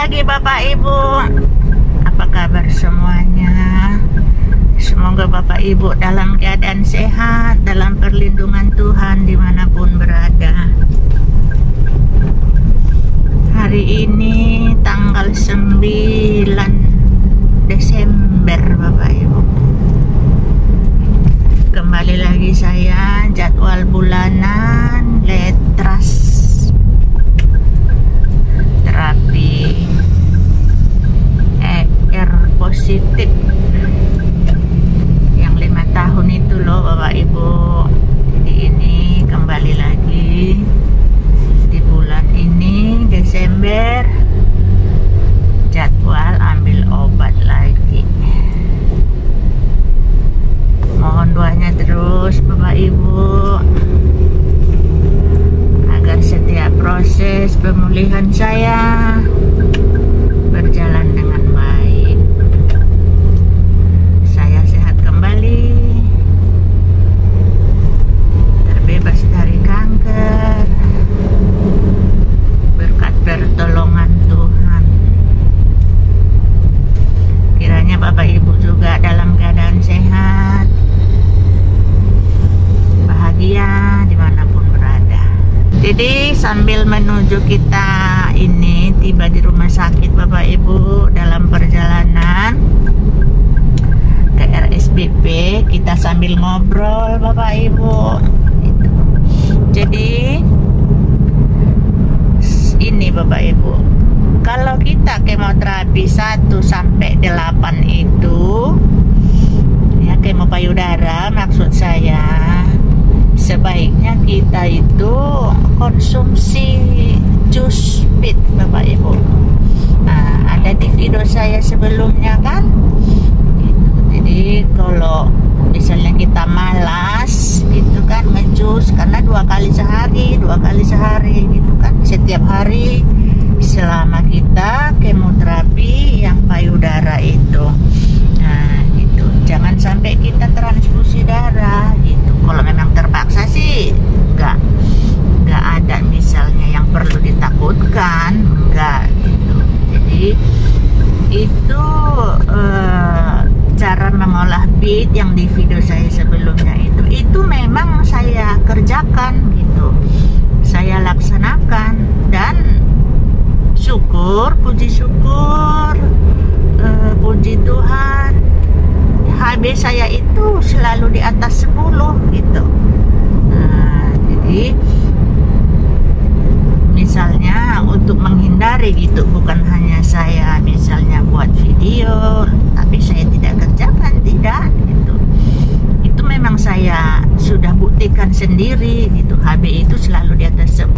lagi Bapak Ibu. Apa kabar semuanya? Semoga Bapak Ibu dalam keadaan sehat, dalam perlindungan Tuhan dimanapun berada. Hari ini tanggal 9 Desember Bapak Ibu. Kembali lagi saya jadwal bulanan letras terapi ER positif yang 5 tahun itu loh Bapak Ibu. Jadi ini kembali lagi di bulan ini Desember, jadwal ambil obat lagi. Mohon doanya terus Bapak Ibu agar setiap proses pemulihan saya berjalan dengan baik. Saya sehat kembali, terbebas dari kanker berkat pertolongan Tuhan. Kiranya Bapak Ibu juga dalam keadaan sehat, bahagia dimanapun berada. Jadi sambil menuju kita ini tiba di rumah sakit Bapak Ibu, dalam perjalanan ke RSBP kita sambil ngobrol Bapak Ibu gitu. Jadi ini Bapak Ibu, kalau kita kemoterapi 1 sampai 8 itu ya, kemo payudara maksud saya, sebaiknya kita itu konsumsi jus pit Bapak Ibu. Nah, ada di video saya sebelumnya kan gitu. Jadi kalau misalnya kita malas gitu kan ngejus, karena 2 kali sehari gitu kan, setiap hari selama kita kemoterapi yang payudara itu. Nah gitu, jangan sampai kita transfusi darah gitu. Kalau memang terpaksa sih enggak ada misalnya yang perlu ditakutkan, enggak gitu. Jadi itu cara mengolah bit yang di video saya sebelumnya itu memang saya kerjakan gitu, saya laksanakan, dan puji syukur, puji Tuhan, HB saya itu selalu di atas 10 gitu. Nah, jadi misalnya untuk menghindari gitu, bukan hanya saya misalnya buat video tapi saya tidak kerjakan, tidak gitu. Itu memang saya sudah buktikan sendiri gitu, HB itu selalu di atas 10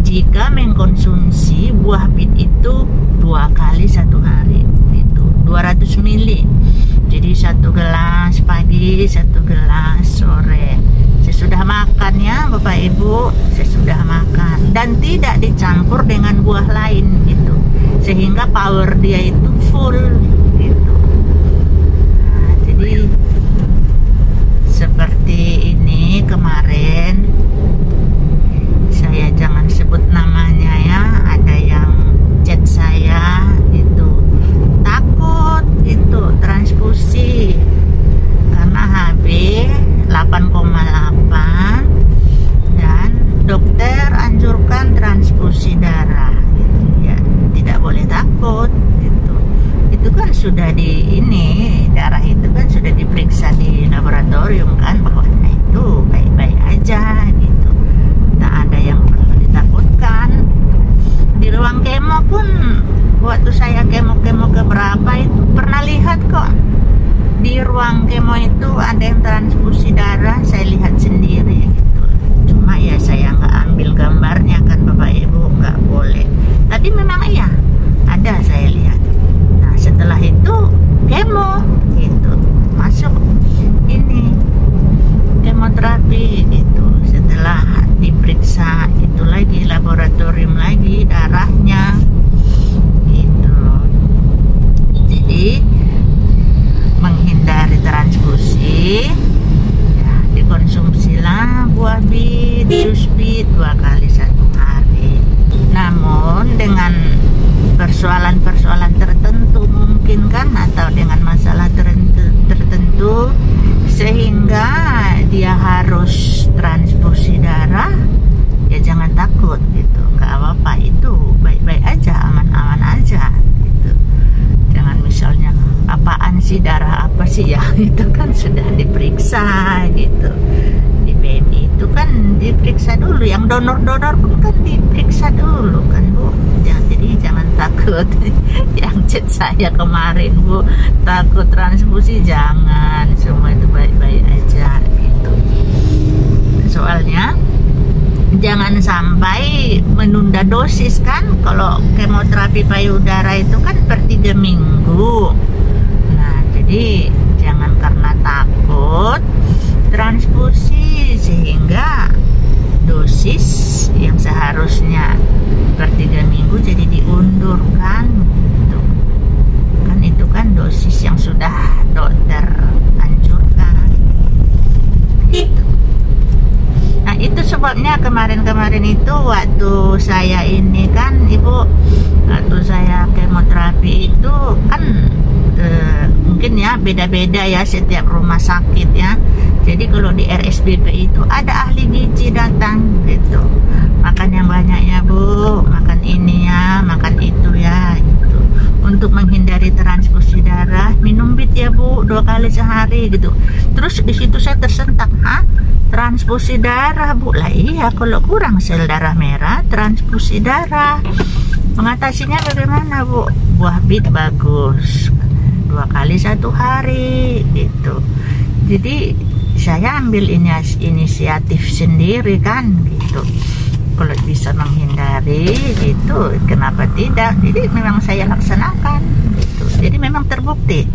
jika mengkonsumsi buah bit itu 2 kali 1 hari gitu, 200 ml. Jadi 1 gelas pagi, 1 gelas sore. Sesudah makan ya Bapak Ibu, sesudah makan, dan tidak dicampur dengan buah lain gitu, sehingga power dia itu full gitu. Nah, jadi seperti ini kemarin, saya jangan sebut namanya ya, ada yang chat saya gitu, takut gitu transfusi karena HB 8,8 dan dokter anjurkan transfusi darah gitu ya. Tidak boleh takut gitu. Itu kan sudah darah itu kan sudah diperiksa di laboratorium kan, bahwa itu baik-baik aja gitu, tak ada yang perlu ditakutkan. Di ruang kemo pun waktu saya kemo keberapa itu pernah lihat kok, di ruang kemo itu ada yang transfusi darah, saya lihat sendiri gitu. Cuma ya saya nggak ambil gambarnya kan Bapak Ibu, nggak boleh. Tapi memang iya ada, saya lihat. Nah setelah itu kemo gitu, masuk ini kemoterapi gitu. Setelah diperiksa itu lagi laboratorium lagi darahnya gitu. Jadi menghindari transfusi ya, dikonsumsilah buah bit, jus bit 2 kali 1 hari. persoalan-persoalan tertentu mungkin kan, atau dengan masalah tertentu sehingga dia harus transfusi darah, ya jangan takut gitu, nggak apa-apa, itu baik-baik aja, aman-aman aja gitu. Jangan misalnya apaan sih, darah apa sih ya, itu kan sudah diperiksa gitu. Di PMI itu kan diperiksa dulu, yang donor-donor pun kan diperiksa dulu kan Bu. Jadi jangan takut. Yang chat saya kemarin Bu, takut transfusi, jangan, semua itu baik-baik aja gitu. Soalnya jangan sampai menunda dosis kan. Kalau kemoterapi payudara itu kan per 3 minggu. Nah jadi jangan karena takut transfusi sehingga dosis yang seharusnya per 3 minggu jadi diundur kan gitu. Kan itu kan dosis yang sudah dokter anjurkan gitu. Nah itu sebabnya kemarin-kemarin itu waktu saya ini kan Ibu, waktu saya kemoterapi itu kan mungkin ya beda-beda ya setiap rumah sakit ya. Jadi kalau di RSBP itu ada ahli gizi datang gitu, makan yang banyak ya Bu, makan ini ya, makan itu ya gitu. Untuk menghindari transfusi darah, minum BIT ya Bu 2 kali sehari gitu. Terus di situ saya tersentak, transfusi darah Bu, lah iya kalau kurang sel darah merah transfusi darah. Mengatasinya bagaimana Bu? Buah BIT bagus, 2 kali 1 hari gitu. Jadi saya ambil inisiatif sendiri kan gitu. Kalau bisa menghindari gitu, kenapa tidak? Jadi memang saya laksanakan gitu. Jadi memang terbukti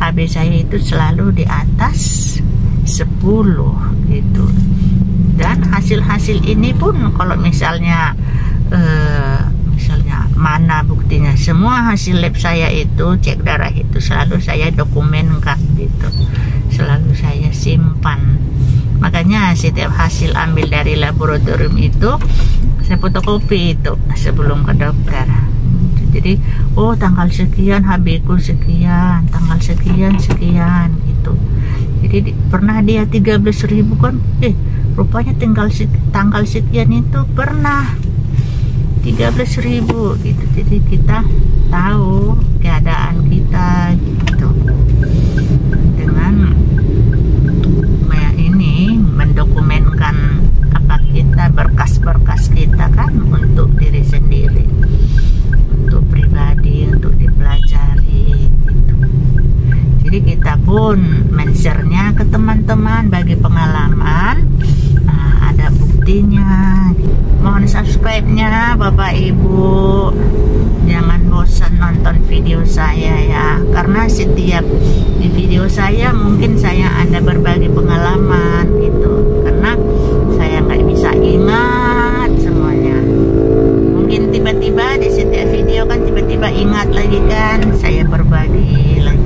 HB saya itu selalu di atas 10 gitu. Dan hasil-hasil ini pun kalau misalnya mana buktinya, semua hasil lab saya itu, cek darah itu selalu saya dokumenkan gitu, selalu saya simpan. Makanya setiap hasil ambil dari laboratorium itu saya fotokopi itu sebelum ke dokter. Jadi oh tanggal sekian HB ku sekian, tanggal sekian gitu. Jadi pernah dia 13.000 kan, rupanya tanggal sekian itu pernah 13.000 gitu. Jadi kita tahu keadaan kita gitu dengan ini mendokumenkan apa kita, berkas-berkas kita kan untuk diri sendiri, untuk pribadi, untuk dipelajari gitu. Jadi kita pun men-share-nya ke teman-teman bagi pengalaman. Nah, ada buktinya. Mohon subscribe-nya Bapak Ibu. Jangan bosan nonton video saya ya, karena setiap di video saya mungkin saya ada berbagi pengalaman gitu, karena saya nggak bisa ingat semuanya. Mungkin tiba-tiba di setiap video kan tiba-tiba ingat lagi kan, saya berbagi lagi.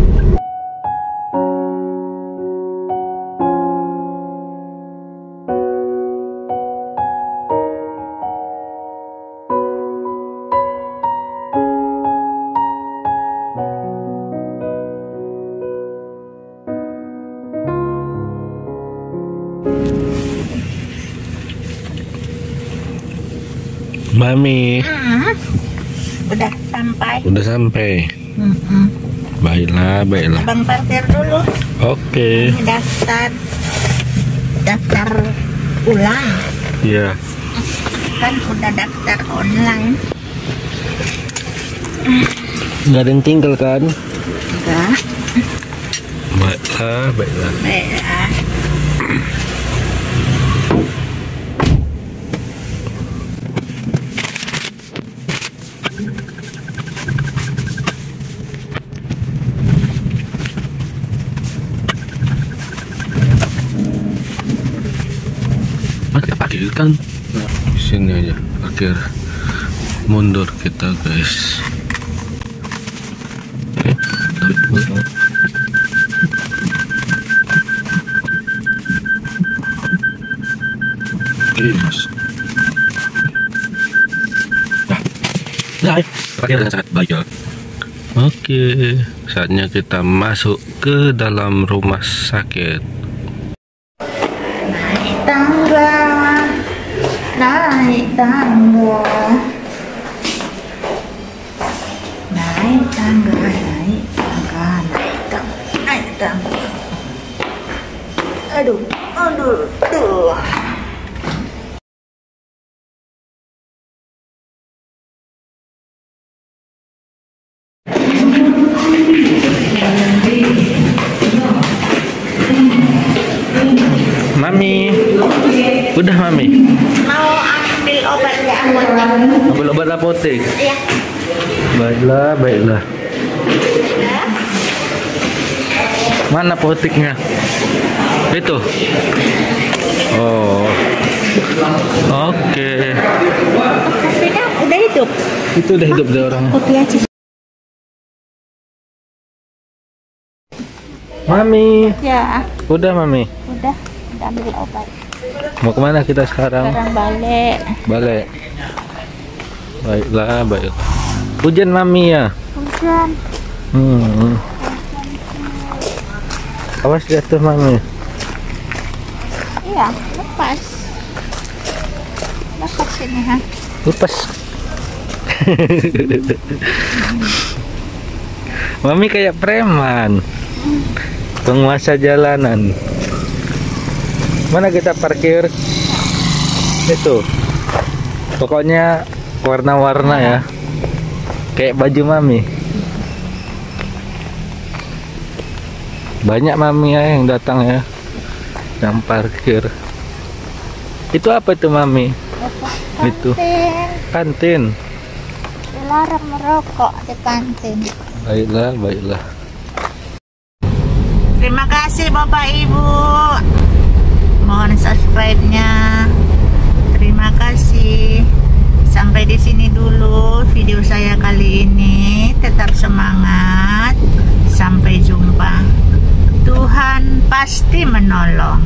Mami, udah sampai. udah sampai. Baiklah. Abang parkir dulu. Oke. Ini daftar ulang. Iya. Kan udah daftar online. Nggak ada yang tinggal kan? Enggak. Baiklah. Baiklah. Parkir kan? Di sini aja parkir. Mundur kita guys. Yes. sangat baik ya. Oke, saatnya kita masuk ke dalam rumah sakit. Naik tangga, naik tangga, naik tangga, naik tangga, naik tangga, naik tangga. Aduh, aduh, aduh. Mami, udah Mami? Mau ambil obat ke apotek? Ambil obat apotek? Iya. Baiklah, baiklah. Mana apoteknya? Itu? Oh, oke. Udah hidup? Itu udah hidup deh orang. Kopi aja. Mami, Ya, udah Mami? udah ambil obat. Mau kemana kita sekarang? Sekarang balik. Balik. Baiklah, baik. Hujan Mami ya? Hujan. Awas jatuh Mami. Iya, lepas. Lepas sini ha. Lepas. Mami kayak preman. Penguasa jalanan. Mana kita parkir? Itu. Pokoknya warna-warna ya. Kayak baju Mami. Banyak Mami ya yang datang ya. Yang parkir. Itu apa itu Mami? Itu kantin. Dilarang merokok di kantin. Baiklah, baiklah. Terima kasih Bapak Ibu. Mohon subscribe-nya. Terima kasih. Sampai di sini dulu video saya kali ini. Tetap semangat. Sampai jumpa. Tuhan pasti menolong.